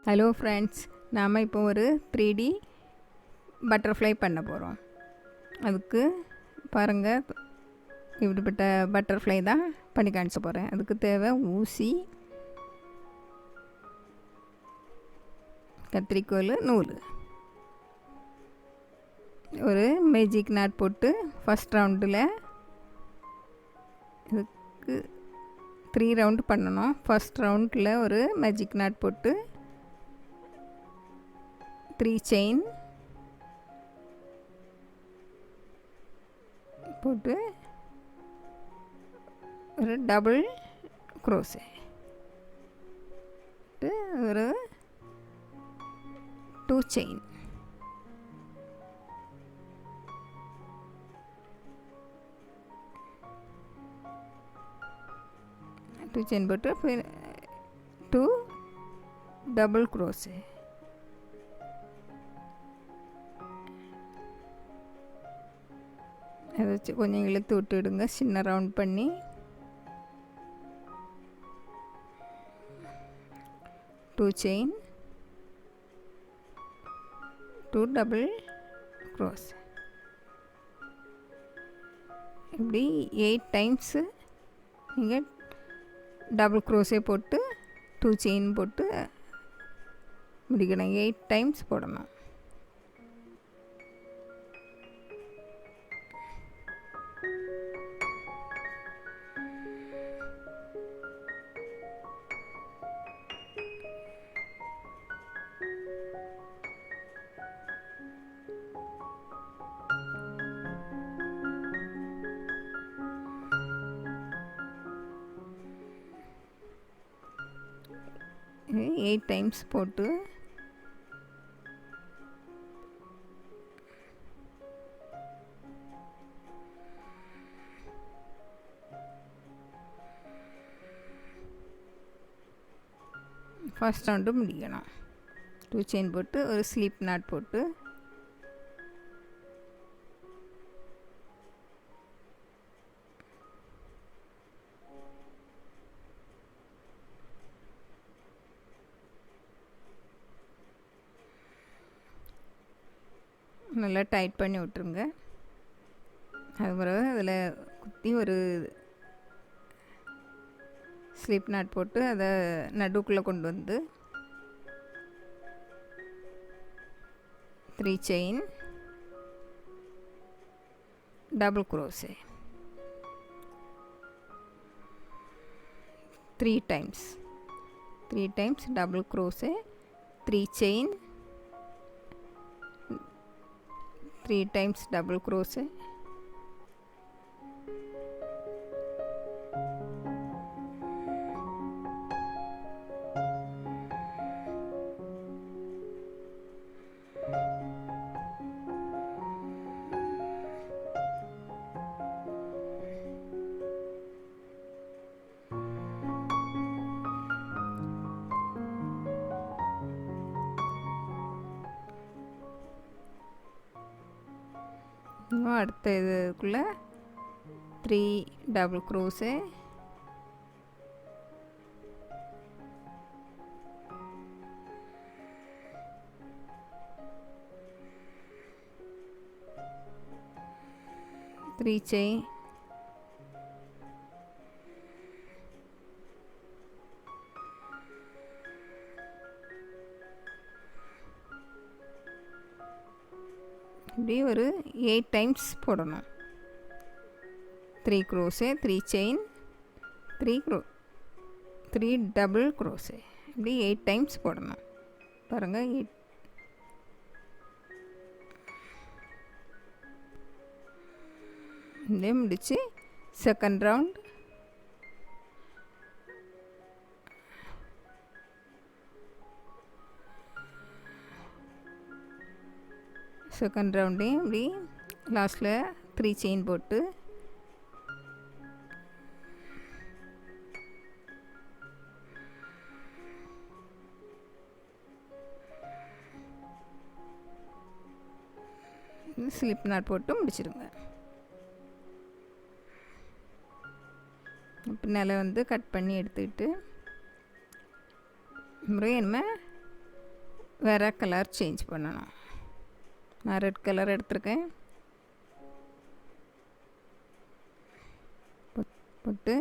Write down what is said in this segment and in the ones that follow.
Hello friends, நாம் இப்போ ஒரு 3D பட்டர்ஃப்ளை பண்ண போகிறோம். அதுக்கு பாருங்கள், இப்படிப்பட்ட பட்டர்ஃப்ளை தான் பண்ணி காமிச்ச போகிறேன். அதுக்கு தேவை ஊசி, கத்திரிக்கோல், நூல். ஒரு மேஜிக் நாட் போட்டு ஃபஸ்ட் ரவுண்டில் இதுக்கு 3 ரவுண்டு பண்ணணும். ஃபஸ்ட் ரவுண்டில் ஒரு மேஜிக் நாட் போட்டு 3 செயின் போட்டு ஒரு டபுள் க்ரோஷே ஒரு 2 செயின் போட்டு 2 டபுள் க்ரோஷே. அதை வச்சு கொஞ்சம் இழுத்து விட்டுடுங்க, சின்ன ரவுண்ட் பண்ணி. Two chain, 2 double cross. இப்படி 8 டைம்ஸு நீங்கள் டபுள் க்ரோஸே போட்டு 2 செயின் போட்டு முடிக்கணும். 8 டைம்ஸ் போடணும். இது 8 டைம்ஸ் போட்டு ஃபஸ்ட் ரவுண்டு முடிக்கணும். 2 செயின் போட்டு ஒரு ஸ்லிப் நாட் போட்டு நல்லா டைட் பண்ணி விட்டுருங்க. அதுக்கப்புறம் அதில் குத்தி ஒரு ஸ்லிப் நாட் போட்டு அதை நடுக்குள்ளே கொண்டு வந்து 3 chain double crochet 3 times double crochet, 3 chain, 3 times double crochet, அடுத்த இதுக்குள்ளே 3 டபுள் க்ரோஷே, த்ரீ செயின், இப்படி ஒரு 8 டைம்ஸ் போடணும். 3 க்ரோஷே, 3 செயின், 3 டபுள் க்ரோஷே, இப்படி 8 டைம்ஸ் போடணும். பாருங்கள், 8 இதே முடிச்சு செகண்ட் ரவுண்ட் இப்படி லாஸ்ட்டில் 3 செயின் போட்டு ஸ்லிப் நாட் போட்டு முடிச்சிடுங்க. பின்னால் வந்து கட் பண்ணி எடுத்துக்கிட்டு முறை நம்ம வேறு கலர் சேஞ்ச் பண்ணணும். நான் ரெட் கலர் எடுத்திருக்கேன். போட்டு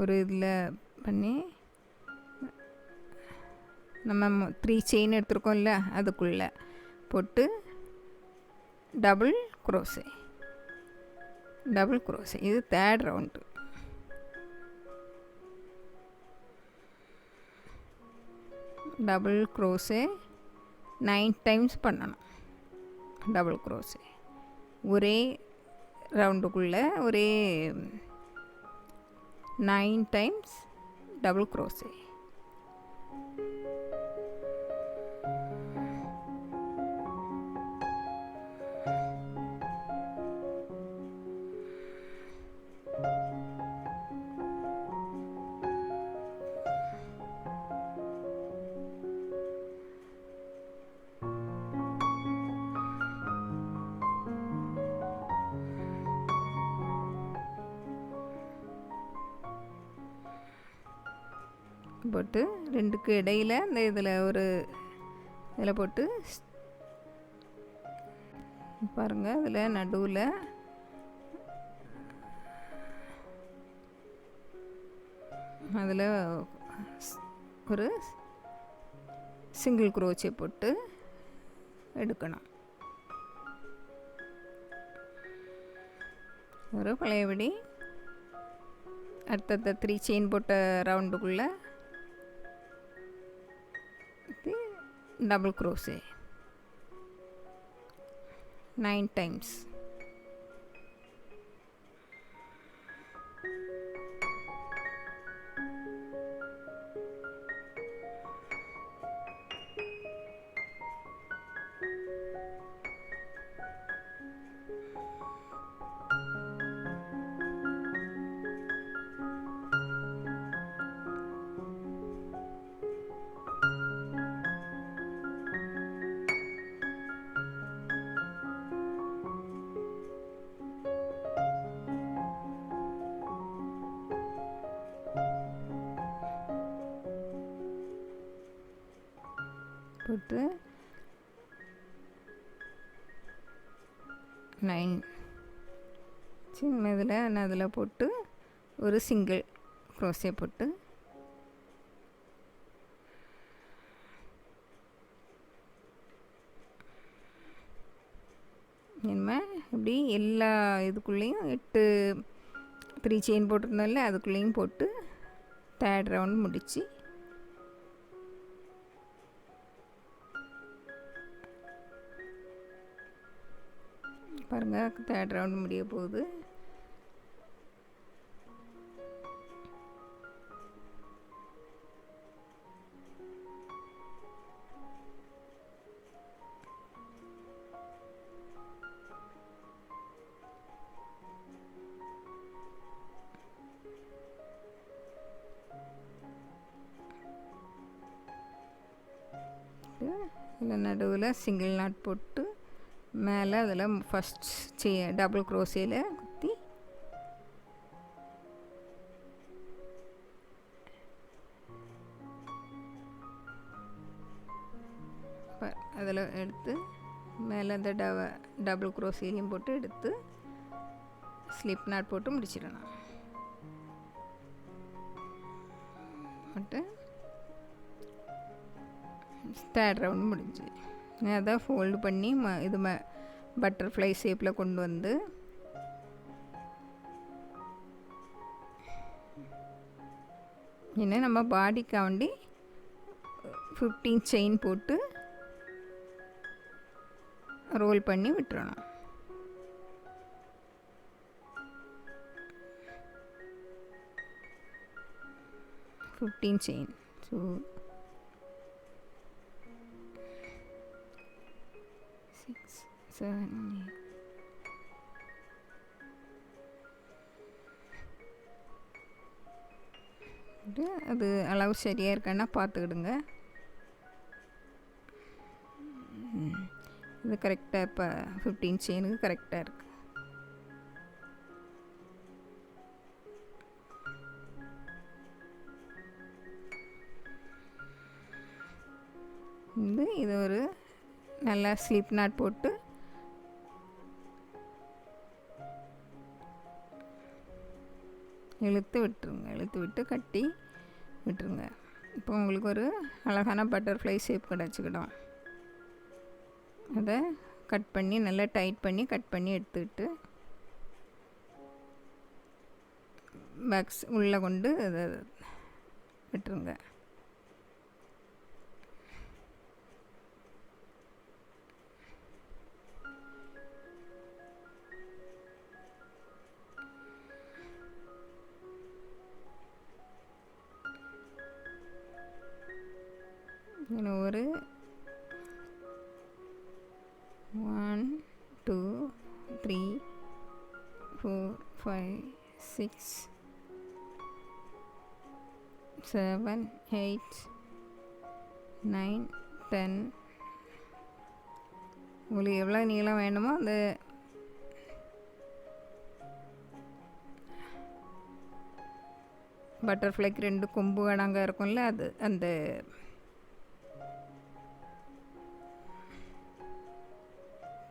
ஒரு இதில் பண்ணி நம்ம 3 செயின் எடுத்துருக்கோம்ல அதுக்குள்ளே போட்டு டபுள் குரோஷே இது 3rd round. Double crochet 9 times பண்ணணும். டபுள் குரோஷே ஒரே ரவுண்டுக்குள்ளே ஒரே 9 டைம்ஸ் டபுள் குரோஷே. போட்டு ரெண்டுக்கு இடையில் இந்த இதில் ஒரு இதில் போட்டு பாருங்கள், இதில் நடுவில் அதில் ஒரு சிங்கிள் குரோச்சே போட்டு எடுக்கணும். ஒரு பழையபடி அடுத்தடுத்த 3 செயின் போட்ட ரவுண்டுக்குள்ளே டபுள் குரோஷே 9 டைம்ஸ். போட்டு 9 சின்ன இதில் நான் அதில் போட்டு ஒரு சிங்கிள் குரோஷே போட்டு இனிமேல் இப்படி எல்லா இதுக்குள்ளேயும் 8 3 செயின் போட்டிருந்தோம்ல அதுக்குள்ளேயும் போட்டு 3rd ரவுண்ட் முடித்து பாருங்கள் 3rd ரவுண்ட் முடிய போகுது. இதில் நடுவில் சிங்கிள் நாட் போட்டு மேலே அதில் ஃபஸ்ட் டபுள் குரோஷேல குத்தி அதில் எடுத்து மேலே அந்த டபுள் குரோஷேலையும் போட்டு எடுத்து ஸ்லிப் நாட் போட்டு முடிச்சிடணும். போட்டு 3rd ரவுண்ட் முடிஞ்சு அதை ஃபோல்டு பண்ணி இது பட்டர்ஃப்ளை ஷேப்பில் கொண்டு வந்து இன்னும் நம்ம பாடிக்காண்டி 15 செயின் போட்டு ரோல் பண்ணி விட்டுறணும். செயின் ஸோ 6 7 8 அது அளவு சரியாக இருக்கான்னா பார்த்துக்கிடுங்க. இது கரெக்டாக இப்போ 15 செயினுக்கு கரெக்டாக இருக்குது. வந்து இது ஒரு நல்லா ஸ்லிப் நாட் போட்டு இழுத்து விட்டு கட்டி விட்டுருங்க. இப்போ உங்களுக்கு ஒரு அழகான பட்டர்ஃப்ளை ஷேப் கிடச்சிக்கிடும். அதை கட் பண்ணி நல்லா டைட் பண்ணி கட் பண்ணி எடுத்துக்கிட்டு பேக்ஸ் உள்ளே கொண்டு அதை விட்டுருங்க. இன்னும் ஒரு 1 2 3 4 5 6 7 8 9 10 உங்களுக்கு எவ்வளோ நீளம் வேணுமோ அந்த பட்டர்ஃப்ளைக்கு 2 கொம்பு கணங்க இருக்கும்ல, அது அந்த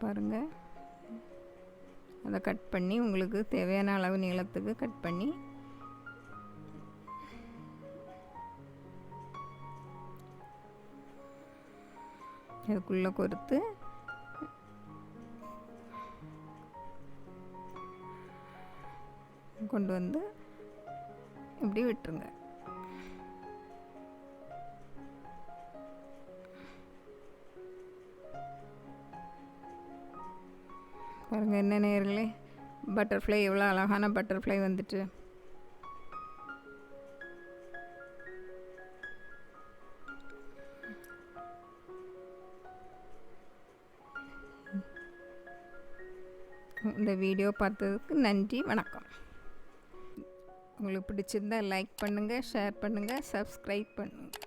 பாருங்கள், அதை கட் பண்ணி உங்களுக்கு தேவையான அளவு நீளத்துக்கு கட் பண்ணி அதுக்குள்ளே கொடுத்து கொண்டு வந்து இப்படி விட்டுருங்க. பாருங்கள் என்ன நேர்களே, பட்டர்ஃப்ளை எவ்வளோ அழகான பட்டர்ஃப்ளை வந்துட்டு. இந்த வீடியோ பார்த்ததுக்கு நன்றி, வணக்கம். உங்களுக்கு பிடிச்சிருந்தால் லைக் பண்ணுங்கள், ஷேர் பண்ணுங்கள், சப்ஸ்கிரைப் பண்ணுங்கள்.